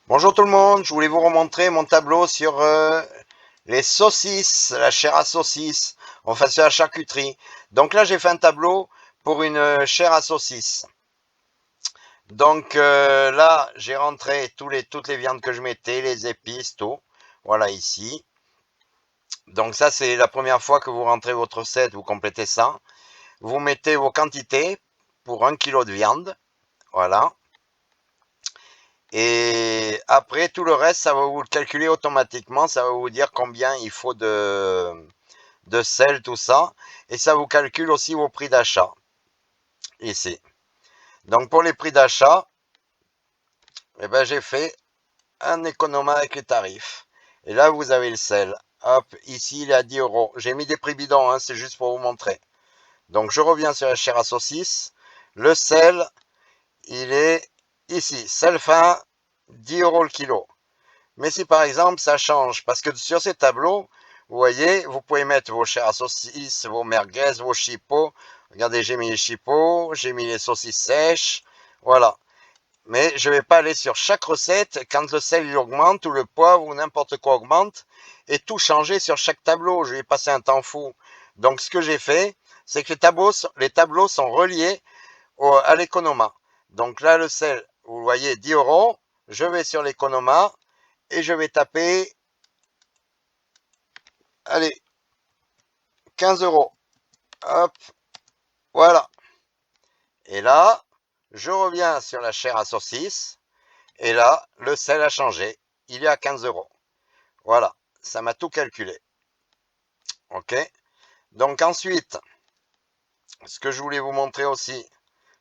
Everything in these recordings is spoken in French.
Bonjour tout le monde, je voulais vous remontrer mon tableau sur les saucisses, la chair à saucisse, enfin c'est la charcuterie. Donc là j'ai fait un tableau pour une chair à saucisse. Donc là j'ai rentré toutes les viandes que je mettais, les épices, tout. Voilà ici. Donc ça c'est la première fois que vous rentrez votre recette, vous complétez ça. Vous mettez vos quantités pour 1 kilo de viande. Voilà. Et après, tout le reste, ça va vous le calculer automatiquement. Ça va vous dire combien il faut de sel, tout ça. Et ça vous calcule aussi vos prix d'achat. Ici. Donc pour les prix d'achat, eh ben, j'ai fait un économa avec les tarifs. Et là, vous avez le sel. Hop, ici, il est à 10 euros. J'ai mis des prix bidons, hein, c'est juste pour vous montrer. Donc je reviens sur la chair à saucisse. Le sel, il est ici. Sel fin, 10 euros le kilo. Mais si par exemple ça change, parce que sur ces tableaux, vous voyez, vous pouvez mettre vos chairs à saucisses, vos merguez, vos chipots. Regardez, j'ai mis les chipots, j'ai mis les saucisses sèches, voilà. Mais je ne vais pas aller sur chaque recette quand le sel il augmente ou le poivre ou n'importe quoi augmente et tout changer sur chaque tableau. Je vais passer un temps fou. Donc ce que j'ai fait, c'est que les tableaux sont reliés à l'économa. Donc là, le sel, vous voyez, 10 euros. Je vais sur l'économa et je vais taper, allez, 15 euros. Hop, voilà. Et là, je reviens sur la chair à saucisse. Et là, le sel a changé. Il est à 15 euros. Voilà, ça m'a tout calculé. OK. Donc ensuite, ce que je voulais vous montrer aussi,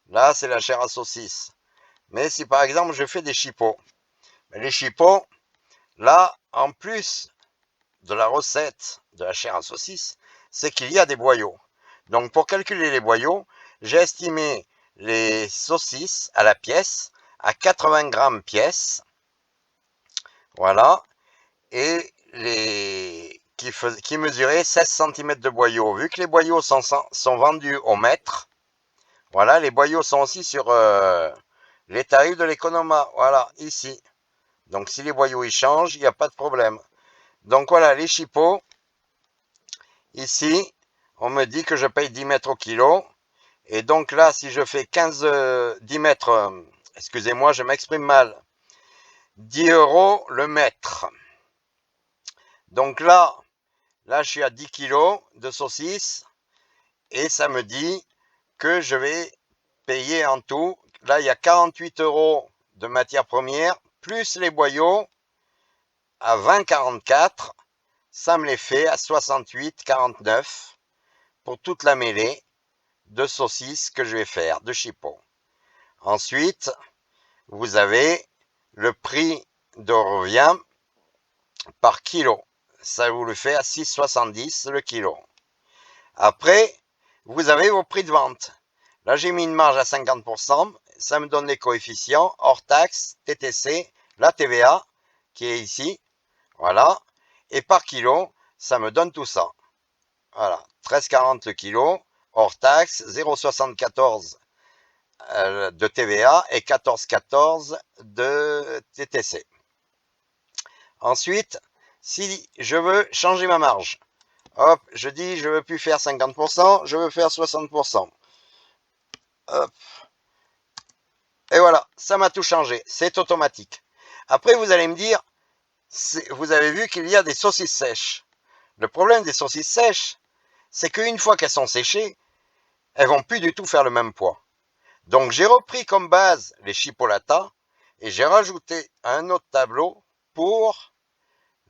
là, c'est la chair à saucisse. Mais si par exemple, je fais des chipots, les chipots, là, en plus de la recette de la chair à saucisse, c'est qu'il y a des boyaux. Donc pour calculer les boyaux, j'ai estimé les saucisses à la pièce à 80 grammes pièce. Voilà. Et qui mesuraient 16 cm de boyaux. Vu que les boyaux sont vendus au mètre, voilà, les boyaux sont aussi sur les tarifs de l'économa. Voilà, ici. Donc si les boyaux ils changent, il n'y a pas de problème. Donc voilà, les chipots, ici, on me dit que je paye 10 mètres au kilo. Et donc là, si je fais 10 mètres, excusez-moi, je m'exprime mal, 10 euros le mètre. Donc là, je suis à 10 kilos de saucisses et ça me dit que je vais payer en tout. Là, il y a 48 euros de matières premières, plus les boyaux à 20,44. Ça me les fait à 68,49 pour toute la mêlée de saucisses que je vais faire, de chipot. Ensuite, vous avez le prix de revient par kilo. Ça vous le fait à 6,70 le kilo. Après, vous avez vos prix de vente. Là, j'ai mis une marge à 50%. Ça me donne les coefficients hors taxe, TTC, la TVA qui est ici. Voilà. Et par kilo, ça me donne tout ça. Voilà. 13,40 le kilo, hors taxe, 0,74 de TVA et 14,14 de TTC. Ensuite, si je veux changer ma marge, hop, je dis je veux plus faire 50%, je veux faire 60%. Hop. Et voilà, ça m'a tout changé, c'est automatique. Après, vous allez me dire, vous avez vu qu'il y a des saucisses sèches. Le problème des saucisses sèches, c'est qu'une fois qu'elles sont séchées, elles vont plus du tout faire le même poids. Donc j'ai repris comme base les chipolatas et j'ai rajouté un autre tableau pour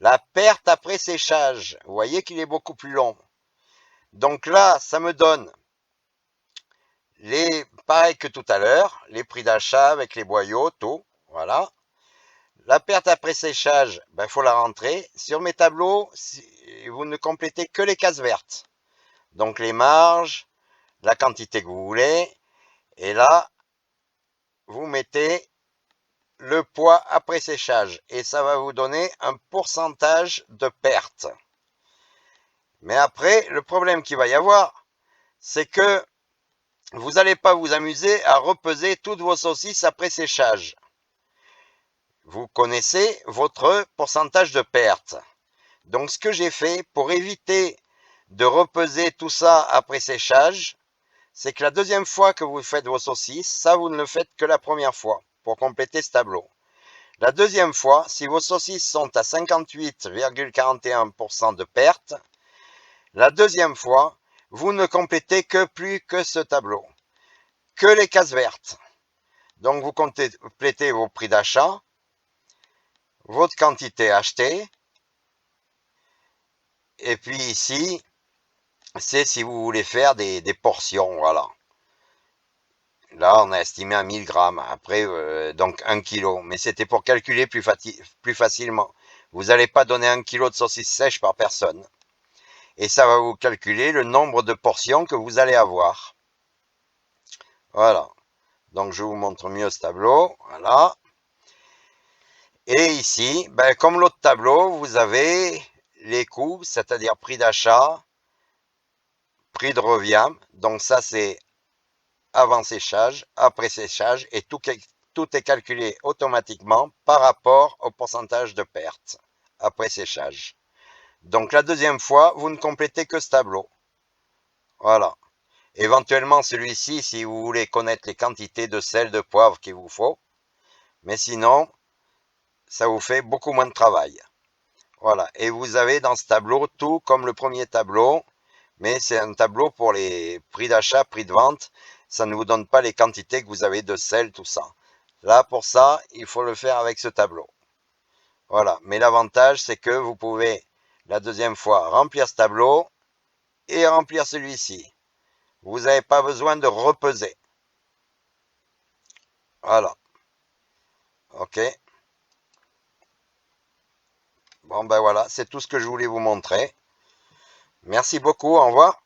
la perte après séchage. Vous voyez qu'il est beaucoup plus long. Donc là, ça me donne pareil que tout à l'heure, les prix d'achat avec les boyaux, tout, voilà. La perte après séchage, ben, faut la rentrer. Sur mes tableaux, vous ne complétez que les cases vertes. Donc les marges, la quantité que vous voulez. Et là, vous mettez le poids après séchage. Et ça va vous donner un pourcentage de perte. Mais après, le problème qu'il va y avoir, c'est que vous n'allez pas vous amuser à repeser toutes vos saucisses après séchage. vous connaissez votre pourcentage de perte. Donc ce que j'ai fait pour éviter de repeser tout ça après séchage, c'est que la deuxième fois que vous faites vos saucisses, ça vous ne le faites que la première fois pour compléter ce tableau. La deuxième fois, si vos saucisses sont à 58,41% de perte, la deuxième fois, vous ne complétez que plus que ce tableau, que les cases vertes. Donc vous complétez vos prix d'achat, votre quantité achetée, et puis ici, c'est si vous voulez faire des portions, voilà. Là, on a estimé à 1000 grammes, après, donc 1 kg. Mais c'était pour calculer plus facilement. Vous n'allez pas donner 1 kg de saucisses sèches par personne. Et ça va vous calculer le nombre de portions que vous allez avoir. Voilà. Donc, je vous montre mieux ce tableau. Voilà. Et ici, ben, comme l'autre tableau, vous avez les coûts, c'est-à-dire prix d'achat, prix de revient. Donc, ça, c'est avant séchage, après séchage, et tout est calculé automatiquement par rapport au pourcentage de perte après séchage. Donc la deuxième fois, vous ne complétez que ce tableau. Voilà. Éventuellement celui-ci, si vous voulez connaître les quantités de sel, de poivre qu'il vous faut. Mais sinon, ça vous fait beaucoup moins de travail. Voilà. Et vous avez dans ce tableau tout comme le premier tableau. Mais c'est un tableau pour les prix d'achat, prix de vente. Ça ne vous donne pas les quantités que vous avez de sel, tout ça. Là, pour ça, il faut le faire avec ce tableau. Voilà. Mais l'avantage, c'est que vous pouvez, la deuxième fois, remplir ce tableau et remplir celui-ci. Vous n'avez pas besoin de repeser. Voilà. OK. Bon, ben voilà, c'est tout ce que je voulais vous montrer. Merci beaucoup, au revoir.